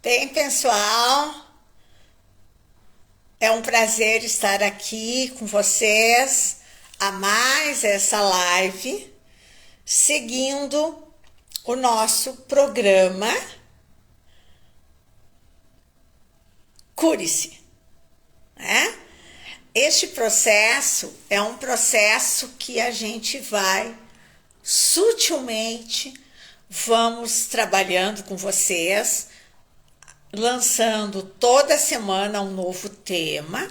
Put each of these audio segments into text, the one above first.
Bem, pessoal, é um prazer estar aqui com vocês a mais essa live, seguindo o nosso programa Cure-se, né? Este processo é um processo que a gente vai sutilmente, vamos trabalhando com vocês, lançando toda semana um novo tema.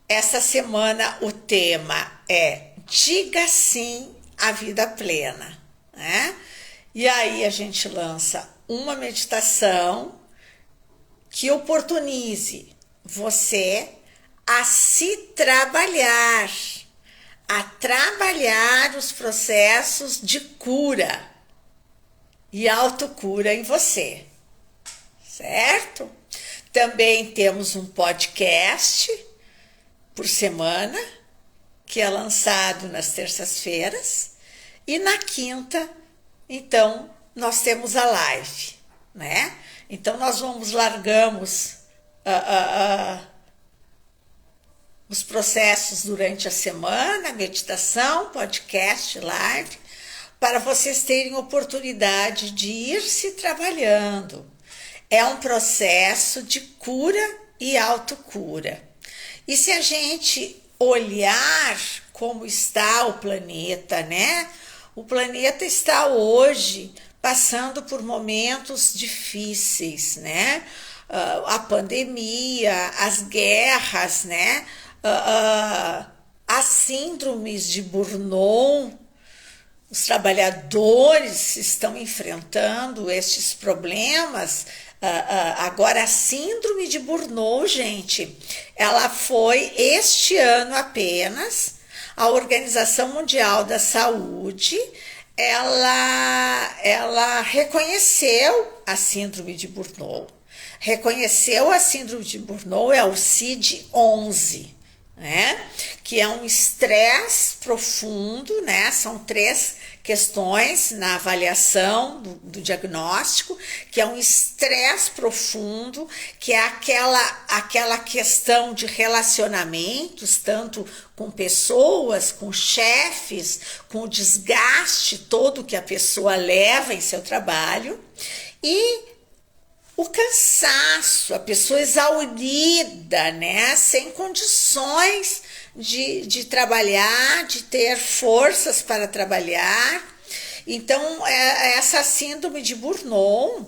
Essa semana o tema é Diga Sim à Vida Plena, né? E aí a gente lança uma meditação que oportunize você a se trabalhar, a trabalhar os processos de cura e autocura em você, certo? Também temos um podcast por semana, que é lançado nas terças-feiras, e na quinta, então, nós temos a live, né? Então, nós largamos os processos durante a semana, meditação, podcast, live, para vocês terem oportunidade de ir se trabalhando. É um processo de cura e autocura. E se a gente olhar como está o planeta, né? O planeta está hoje passando por momentos difíceis, né? A pandemia, as guerras, né? As síndromes de Burnout, os trabalhadores estão enfrentando estes problemas. Agora, a síndrome de Burnout, gente, ela foi este ano apenas. A Organização Mundial da Saúde, ela reconheceu a síndrome de Burnout. Reconheceu a síndrome de Burnout, é o CID-11, né? Que é um estresse profundo, né? São 3 questões na avaliação do diagnóstico, que é um estresse profundo, que é aquela questão de relacionamentos, tanto com pessoas, com chefes, com o desgaste todo que a pessoa leva em seu trabalho, e o cansaço, a pessoa exaurida, né? Sem condições de trabalhar, de ter forças para trabalhar. Então, essa síndrome de Burnout,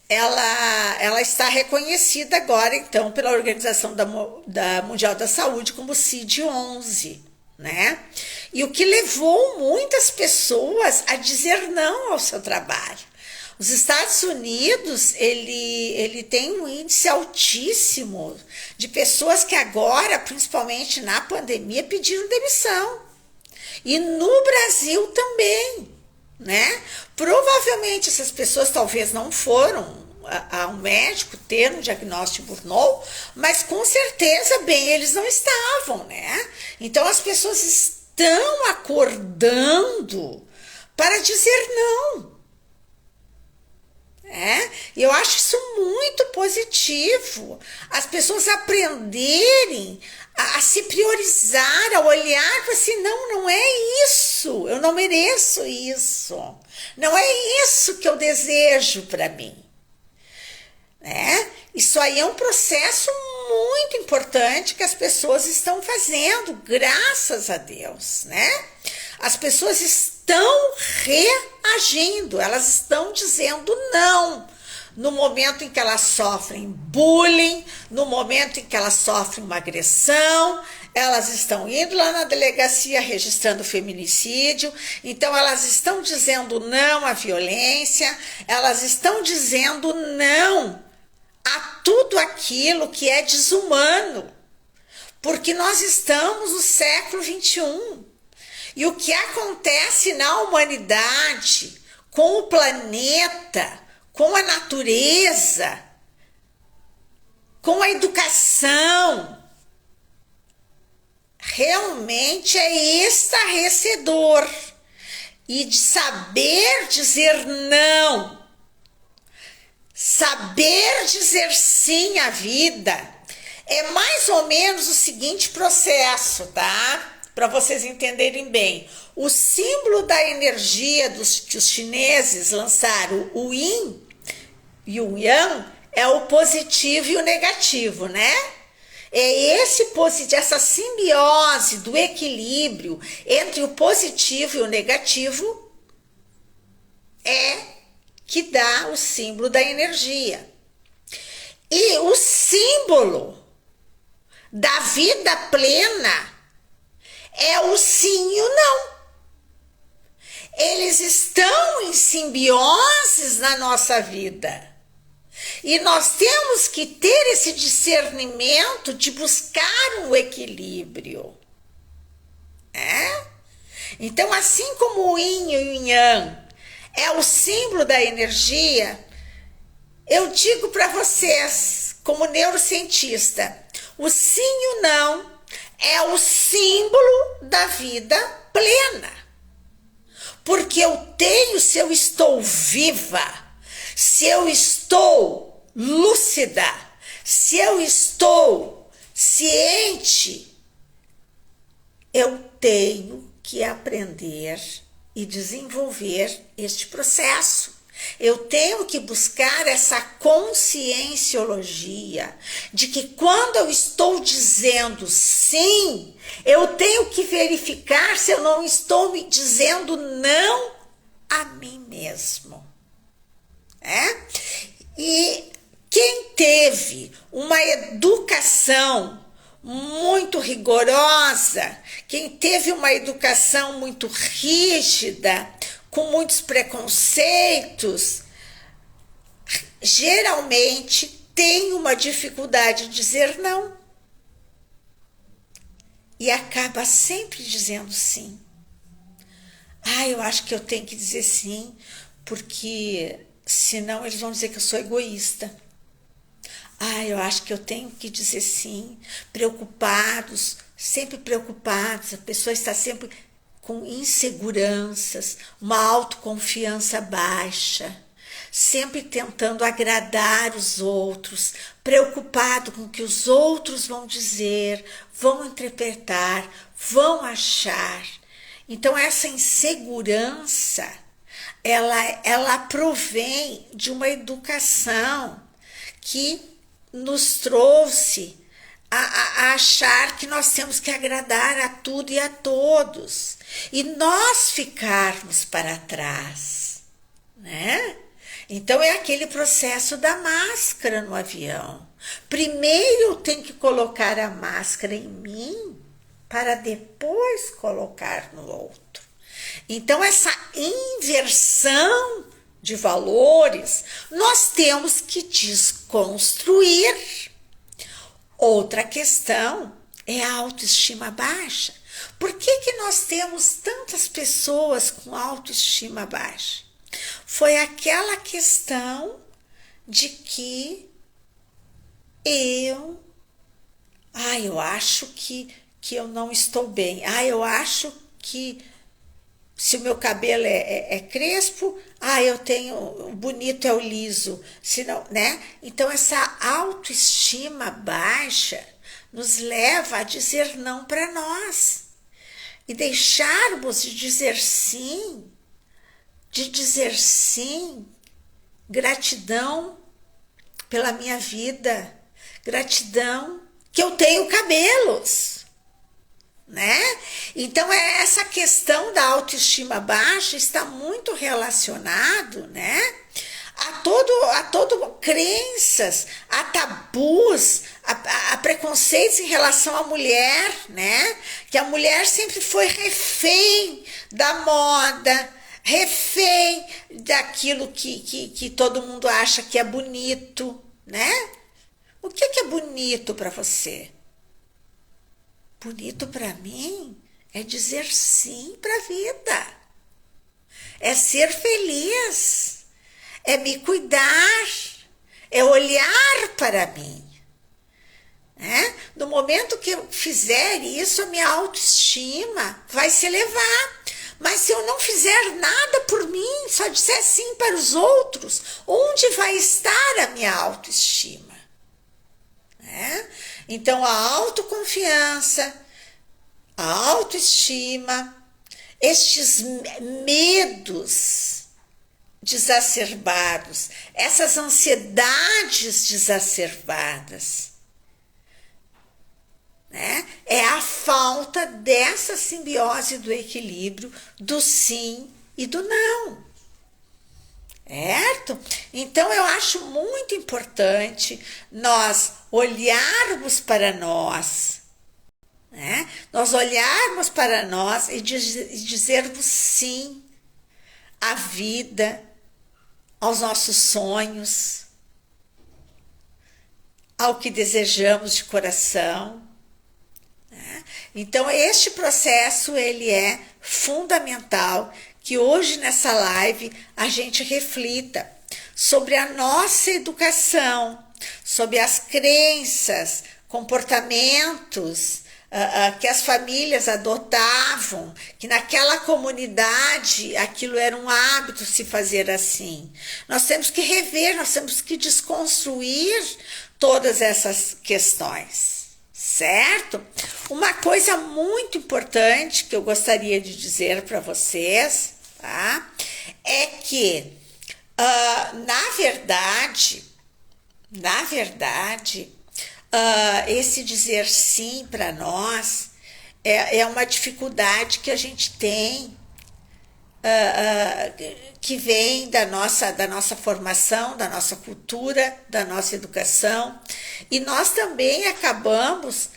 ela está reconhecida agora, então, pela Organização da Mundial da Saúde como CID-11, né? E o que levou muitas pessoas a dizer não ao seu trabalho. Os Estados Unidos, ele tem um índice altíssimo de pessoas que agora, principalmente na pandemia, pediram demissão. E no Brasil também, né? Provavelmente essas pessoas talvez não foram a um médico ter um diagnóstico de Burnout, mas com certeza bem eles não estavam, né? Então as pessoas estão acordando para dizer não. E eu acho isso muito positivo, as pessoas aprenderem a se priorizar, a olhar para assim, não é isso, eu não mereço isso, não é isso que eu desejo para mim, né? Isso aí é um processo muito importante que as pessoas estão fazendo, graças a Deus, né? As pessoas estão reagindo, elas estão dizendo não. No momento em que elas sofrem bullying, no momento em que elas sofrem uma agressão, elas estão indo lá na delegacia registrando feminicídio, então elas estão dizendo não à violência, elas estão dizendo não a tudo aquilo que é desumano, porque nós estamos no século XXI. E o que acontece na humanidade, com o planeta, com a natureza, com a educação, realmente é estarrecedor. E de saber dizer não, Saber dizer sim à vida é mais ou menos o seguinte processo, tá? Para vocês entenderem bem. O símbolo da energia que os chineses lançaram, o Yin e o Yang, é o positivo e o negativo, né? É essa simbiose do equilíbrio entre o positivo e o negativo que dá o símbolo da energia. E o símbolo da vida plena é o sim e o não. Eles estão em simbioses na nossa vida. E nós temos que ter esse discernimento de buscar um equilíbrio. Então, assim como o yin e o yang é o símbolo da energia, eu digo para vocês, como neurocientista, o sim e o não é o símbolo da vida plena. Porque se eu estou viva, se eu estou lúcida, se eu estou ciente, eu tenho que aprender e desenvolver este processo. Eu tenho que buscar essa conscienciologia de que quando eu estou dizendo sim, eu tenho que verificar se eu não estou me dizendo não a mim mesmo. E quem teve uma educação muito rigorosa, quem teve uma educação muito rígida, com muitos preconceitos, geralmente tem uma dificuldade de dizer não. E acaba sempre dizendo sim. Eu acho que eu tenho que dizer sim, porque senão eles vão dizer que eu sou egoísta. Eu acho que eu tenho que dizer sim. Preocupados, sempre preocupados. A pessoa está sempre com inseguranças, uma autoconfiança baixa, sempre tentando agradar os outros, preocupado com o que os outros vão dizer, vão interpretar, vão achar. Então, essa insegurança, ela provém de uma educação que nos trouxe a achar que nós temos que agradar a tudo e a todos. E nós ficarmos para trás, né? Então, é aquele processo da máscara no avião. Primeiro eu tenho que colocar a máscara em mim para depois colocar no outro. Então, essa inversão de valores, nós temos que desconstruir. Outra questão é a autoestima baixa. Por que nós temos tantas pessoas com autoestima baixa? Foi aquela questão de que eu acho que eu não estou bem. Eu acho que se o meu cabelo é crespo, eu tenho, o bonito é o liso. Senão, né? Então, essa autoestima baixa nos leva a dizer não para nós. E deixarmos de dizer sim, gratidão pela minha vida, gratidão que eu tenho cabelos, né? Então, essa questão da autoestima baixa está muito relacionado, né? A todo crenças, a tabus, a preconceitos em relação à mulher, né? Que a mulher sempre foi refém da moda, refém daquilo que todo mundo acha que é bonito, né? O que é bonito para você? Bonito para mim é dizer sim para a vida, é ser feliz, é me cuidar, é olhar para mim. No momento que eu fizer isso, a minha autoestima vai se elevar, Mas se eu não fizer nada por mim, só disser sim para os outros, onde vai estar a minha autoestima? Né? Então, a autoconfiança, a autoestima, estes medos desacerbados, essas ansiedades desacerbadas, né? É a falta dessa simbiose do equilíbrio do sim e do não. Certo? Então eu acho muito importante nós olharmos para nós, né? Nós olharmos para nós e dizermos sim à vida, aos nossos sonhos, ao que desejamos de coração. Então, este processo, ele é fundamental que hoje nessa live a gente reflita sobre a nossa educação, sobre as crenças, comportamentos que as famílias adotavam, que naquela comunidade aquilo era um hábito se fazer assim. Nós temos que rever, nós temos que desconstruir todas essas questões. Certo? Uma coisa muito importante que eu gostaria de dizer para vocês, tá? É que, na verdade, esse dizer sim para nós é uma dificuldade que a gente tem, que vem da nossa formação, da nossa cultura, da nossa educação, e nós também acabamos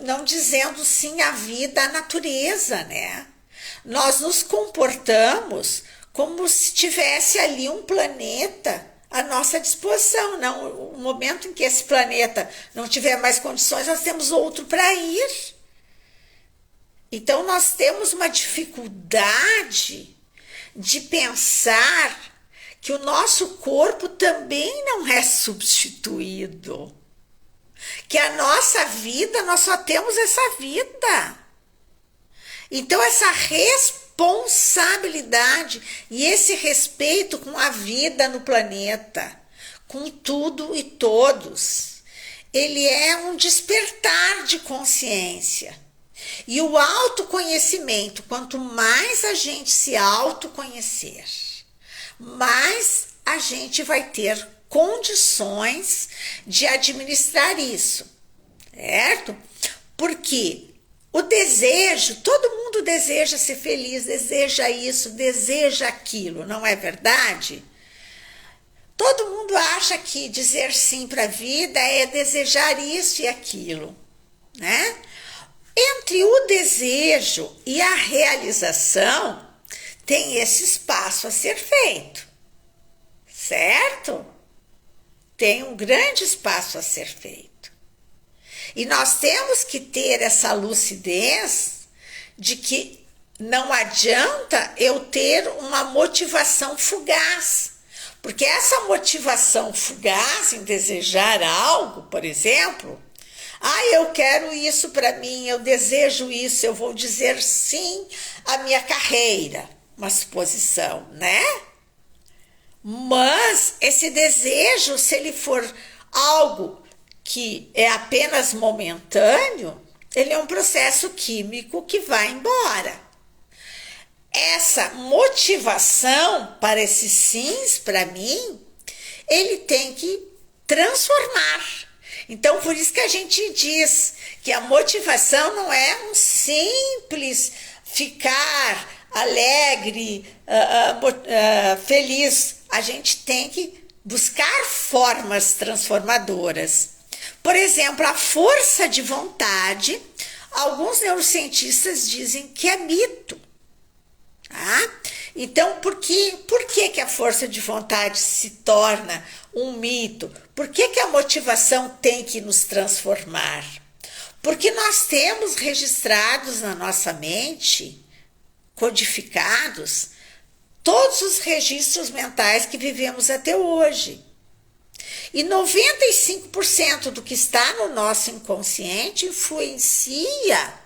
não dizendo sim à vida, à natureza, né? Nós nos comportamos como se tivesse ali um planeta à nossa disposição. Não, o momento em que esse planeta não tiver mais condições, nós temos outro para ir. Então, nós temos uma dificuldade de pensar que o nosso corpo também não é substituído. Que a nossa vida, nós só temos essa vida. Então, essa responsabilidade e esse respeito com a vida no planeta, com tudo e todos, ele é um despertar de consciência. E o autoconhecimento, quanto mais a gente se autoconhecer, mais a gente vai ter condições de administrar isso, certo? Porque o desejo, todo mundo deseja ser feliz, deseja isso, deseja aquilo, não é verdade? Todo mundo acha que dizer sim para a vida é desejar isso e aquilo, né? Entre o desejo e a realização, tem esse espaço a ser feito, certo? Tem um grande espaço a ser feito. E nós temos que ter essa lucidez de que não adianta eu ter uma motivação fugaz. Porque essa motivação fugaz em desejar algo, por exemplo, eu quero isso para mim, eu desejo isso, eu vou dizer sim à minha carreira. Uma suposição, né? Mas esse desejo, se ele for algo que é apenas momentâneo, ele é um processo químico que vai embora. Essa motivação para esses sims, para mim, ele tem que transformar. Então, por isso que a gente diz que a motivação não é um simples ficar alegre, feliz. A gente tem que buscar formas transformadoras. Por exemplo, a força de vontade, alguns neurocientistas dizem que é mito. Tá? Então, por que a força de vontade se torna um mito? Por que a motivação tem que nos transformar? Porque nós temos registrados na nossa mente, codificados, todos os registros mentais que vivemos até hoje. E 95% do que está no nosso inconsciente influencia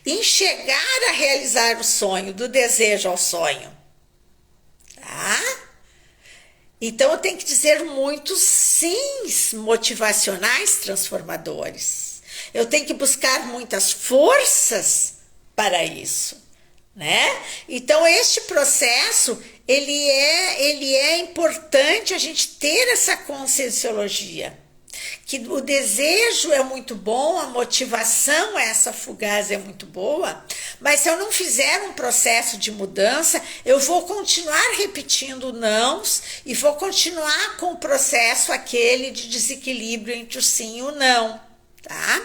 em chegar a realizar o sonho, do desejo ao sonho. Tá? Então eu tenho que dizer muitos sims motivacionais transformadores. Eu tenho que buscar muitas forças para isso, né? Então este processo, ele é importante a gente ter essa conscienciologia, que o desejo é muito bom, a motivação essa fugaz é muito boa, mas se eu não fizer um processo de mudança, eu vou continuar repetindo nãos e vou continuar com o processo aquele de desequilíbrio entre o sim e o não, tá?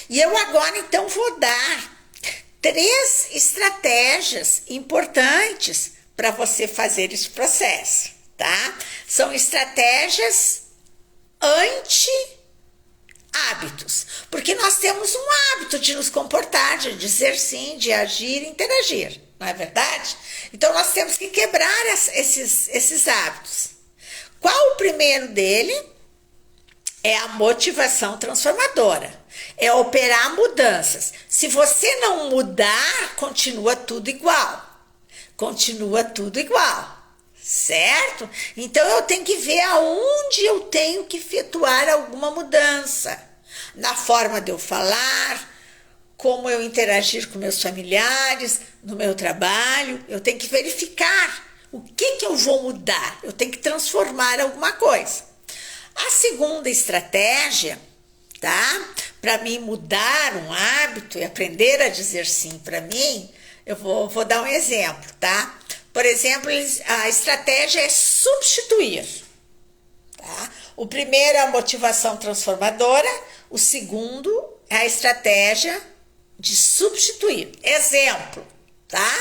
E eu agora então vou dar 3 estratégias importantes para você fazer esse processo, tá? São estratégias anti-hábitos, porque nós temos um hábito de nos comportar, de dizer sim, de agir e interagir, não é verdade? Então nós temos que quebrar esses hábitos. Qual o primeiro dele? É a motivação transformadora, é operar mudanças. Se você não mudar, continua tudo igual. Continua tudo igual, certo? Então eu tenho que ver aonde eu tenho que efetuar alguma mudança. Na forma de eu falar, como eu interagir com meus familiares, no meu trabalho. Eu tenho que verificar o que eu vou mudar. Eu tenho que transformar alguma coisa. A segunda estratégia, tá? Para mim mudar um hábito e aprender a dizer sim para mim, eu vou dar um exemplo, tá? Por exemplo, a estratégia é substituir, tá? O primeiro é a motivação transformadora, o segundo é a estratégia de substituir. Exemplo, tá?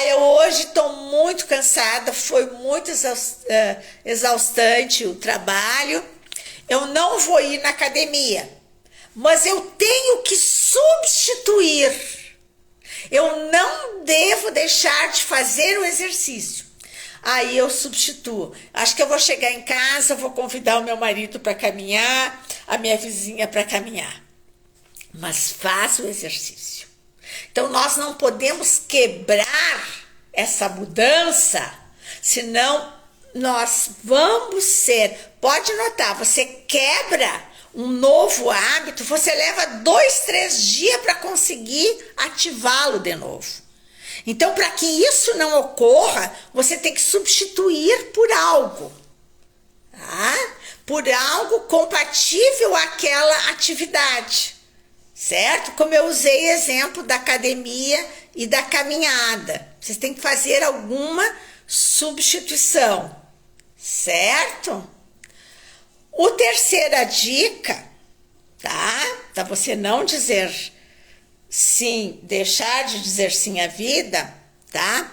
Eu hoje estou muito cansada, foi muito exaustante o trabalho, eu não vou ir na academia, mas eu tenho que substituir. Eu não devo deixar de fazer o exercício. Aí eu substituo. Acho que eu vou chegar em casa, vou convidar o meu marido para caminhar, a minha vizinha para caminhar. Mas faça o exercício. Então nós não podemos quebrar essa mudança, senão nós vamos ser... Pode notar, você quebra um novo hábito, você leva 2, 3 dias para conseguir ativá-lo de novo. Então, para que isso não ocorra, você tem que substituir por algo, tá? Por algo compatível àquela atividade, certo? Como eu usei exemplo da academia e da caminhada. Vocês têm que fazer alguma substituição, certo? A terceira dica, tá? Para você não dizer sim, deixar de dizer sim à vida, tá?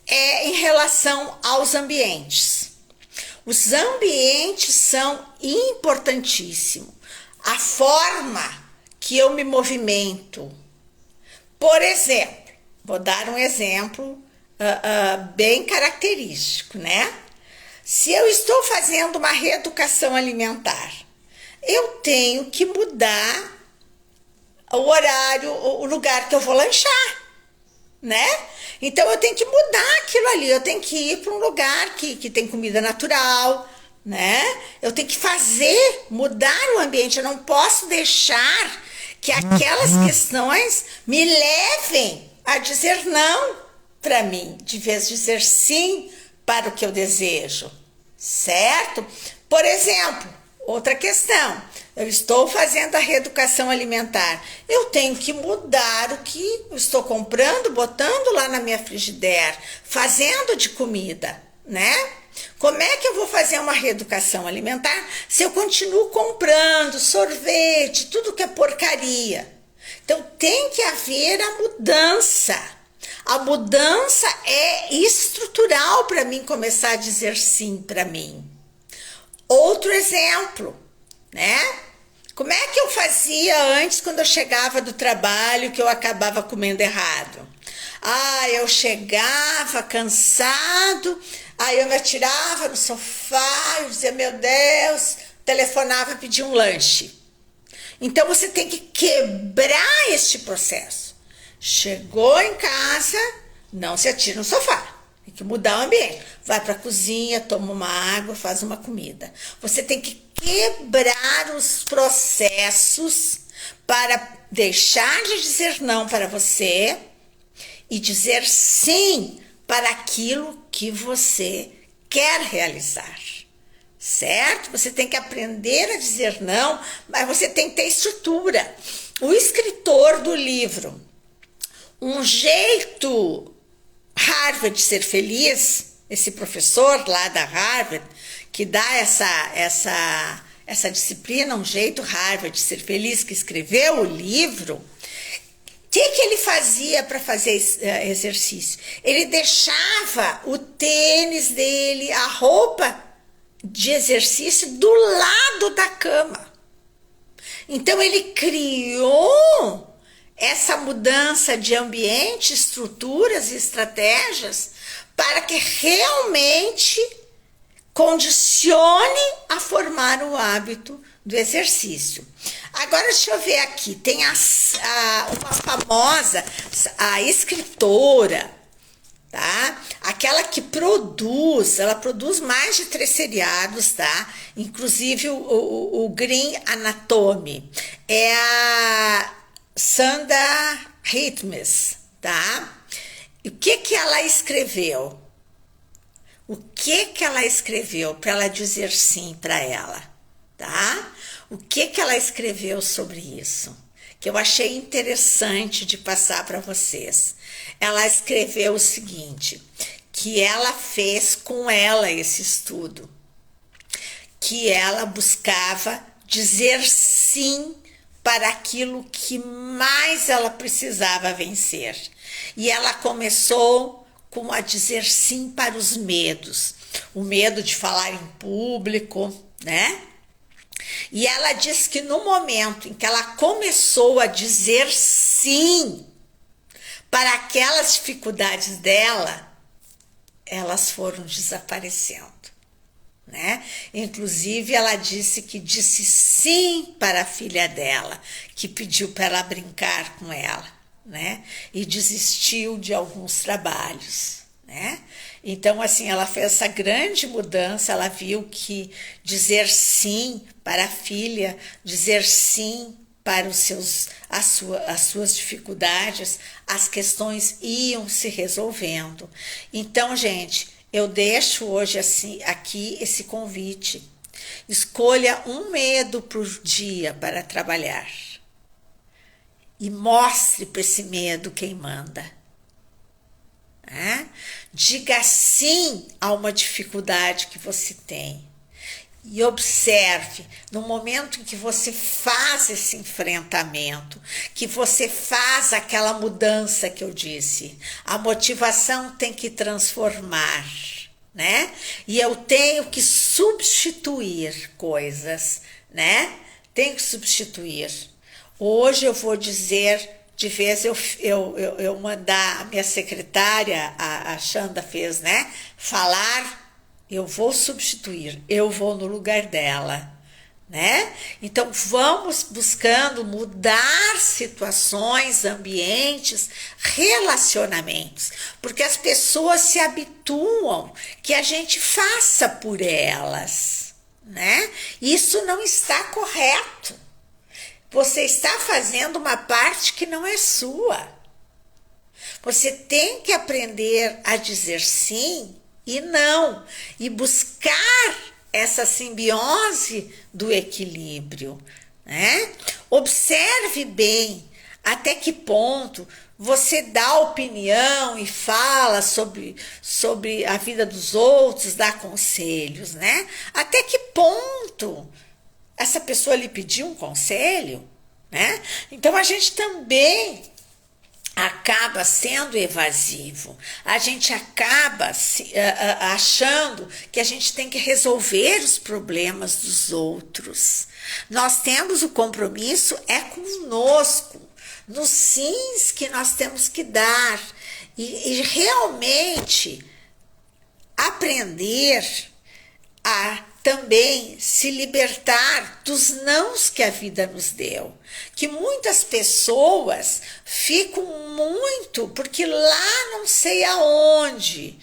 É em relação aos ambientes. Os ambientes são importantíssimos. A forma que eu me movimento. Por exemplo, vou dar um exemplo bem característico, né? Se eu estou fazendo uma reeducação alimentar, eu tenho que mudar o horário, o lugar que eu vou lanchar, né? Então eu tenho que mudar aquilo ali, eu tenho que ir para um lugar que tem comida natural, né? Eu tenho que mudar o ambiente, eu não posso deixar que aquelas questões me levem a dizer não para mim, de vez de dizer sim para o que eu desejo, certo? Por exemplo, outra questão, eu estou fazendo a reeducação alimentar, eu tenho que mudar o que eu estou comprando, botando lá na minha frigideira, fazendo de comida, né? Como é que eu vou fazer uma reeducação alimentar se eu continuo comprando sorvete, tudo que é porcaria? Então tem que haver a mudança. A mudança é estrutural para mim começar a dizer sim para mim. Outro exemplo, né? Como é que eu fazia antes quando eu chegava do trabalho que eu acabava comendo errado? Eu chegava cansado, aí eu me atirava no sofá, eu dizia, meu Deus, telefonava, pedia um lanche. Então você tem que quebrar este processo. Chegou em casa, não se atira no sofá. Tem que mudar o ambiente. Vai para a cozinha, toma uma água, faz uma comida. Você tem que quebrar os processos para deixar de dizer não para você e dizer sim para aquilo que você quer realizar. Certo? Você tem que aprender a dizer não, mas você tem que ter estrutura. O escritor do livro Um Jeito Harvard de Ser Feliz, esse professor lá da Harvard, que dá essa disciplina, Um Jeito Harvard de Ser Feliz, que escreveu o livro, o que ele fazia para fazer exercício? Ele deixava o tênis dele, a roupa de exercício do lado da cama. Então ele criou essa mudança de ambiente, estruturas e estratégias para que realmente condicione a formar o hábito do exercício. Agora deixa eu ver aqui, tem uma famosa, a escritora, tá? Aquela que ela produz mais de 3 seriados, tá? Inclusive o Green Anatomy. É a Sanda Hitmes, tá? E o que ela escreveu? O que ela escreveu para ela dizer sim para ela, tá? O que ela escreveu sobre isso? Que eu achei interessante de passar para vocês. Ela escreveu o seguinte, que ela fez com ela esse estudo, que ela buscava dizer sim para aquilo que mais ela precisava vencer. E ela começou com a dizer sim para os medos. O medo de falar em público, né? E ela diz que no momento em que ela começou a dizer sim para aquelas dificuldades dela, elas foram desaparecendo, né? Inclusive ela disse que disse sim para a filha dela, que pediu para ela brincar com ela, né? E desistiu de alguns trabalhos, né? Então, assim, ela fez essa grande mudança, ela viu que dizer sim para a filha, dizer sim para as suas dificuldades, as questões iam se resolvendo. Então, gente, eu deixo hoje assim, aqui esse convite. Escolha um medo por dia para trabalhar. E mostre para esse medo quem manda. Diga sim a uma dificuldade que você tem. E observe, no momento em que você faz esse enfrentamento, que você faz aquela mudança que eu disse, a motivação tem que transformar, né? E eu tenho que substituir coisas, né? Tenho que substituir. Hoje eu vou dizer, de vez eu mandar a minha secretária, a Xanda fez, né? Falar, eu vou substituir, eu vou no lugar dela, né? Então vamos buscando mudar situações, ambientes, relacionamentos, porque as pessoas se habituam que a gente faça por elas, né? Isso não está correto. Você está fazendo uma parte que não é sua. Você tem que aprender a dizer sim e não, e buscar essa simbiose do equilíbrio, né? Observe bem até que ponto você dá opinião e fala sobre a vida dos outros, dá conselhos, né? Até que ponto essa pessoa lhe pediu um conselho, né? Então a gente também acaba sendo evasivo, a gente acaba achando que a gente tem que resolver os problemas dos outros. Nós temos o compromisso conosco, nos sims que nós temos que dar e realmente aprender a também se libertar dos nãos que a vida nos deu. Que muitas pessoas ficam muito, porque lá não sei aonde,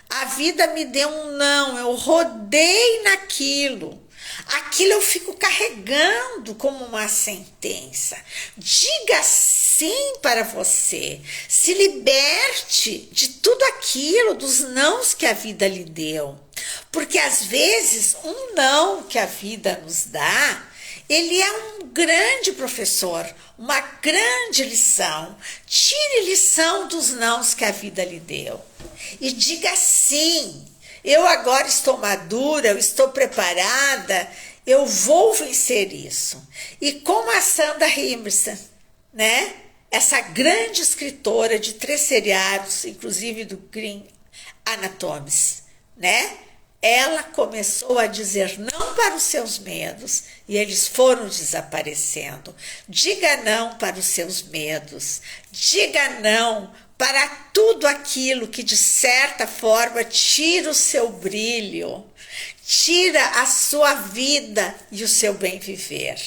a vida me deu um não, eu rodei naquilo. Aquilo eu fico carregando como uma sentença. Diga sim para você. Se liberte de tudo aquilo, dos nãos que a vida lhe deu. Porque às vezes um não que a vida nos dá, ele é um grande professor, uma grande lição. Tire lição dos nãos que a vida lhe deu. E diga sim. Eu agora estou madura, eu estou preparada, eu vou vencer isso. E como a Sandra Himmerson, né? Essa grande escritora de 3 seriados, inclusive do Green Anatomies, né? Ela começou a dizer não para os seus medos e eles foram desaparecendo. Diga não para os seus medos. Diga não para tudo aquilo que, de certa forma, tira o seu brilho, tira a sua vida e o seu bem viver.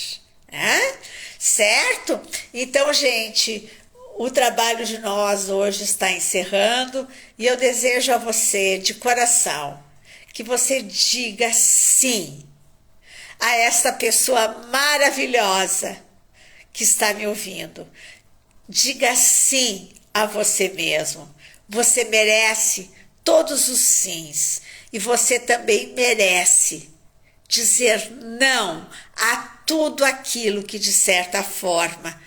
Né? Certo? Então, gente, o trabalho de nós hoje está encerrando e eu desejo a você, de coração, que você diga sim a esta pessoa maravilhosa que está me ouvindo. Diga sim a você mesmo. Você merece todos os sims e você também merece dizer não a tudo aquilo que, de certa forma,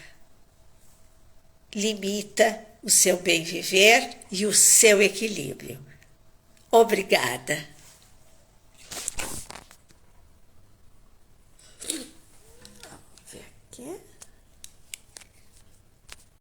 limita o seu bem viver e o seu equilíbrio. Obrigada. Vamos ver aqui.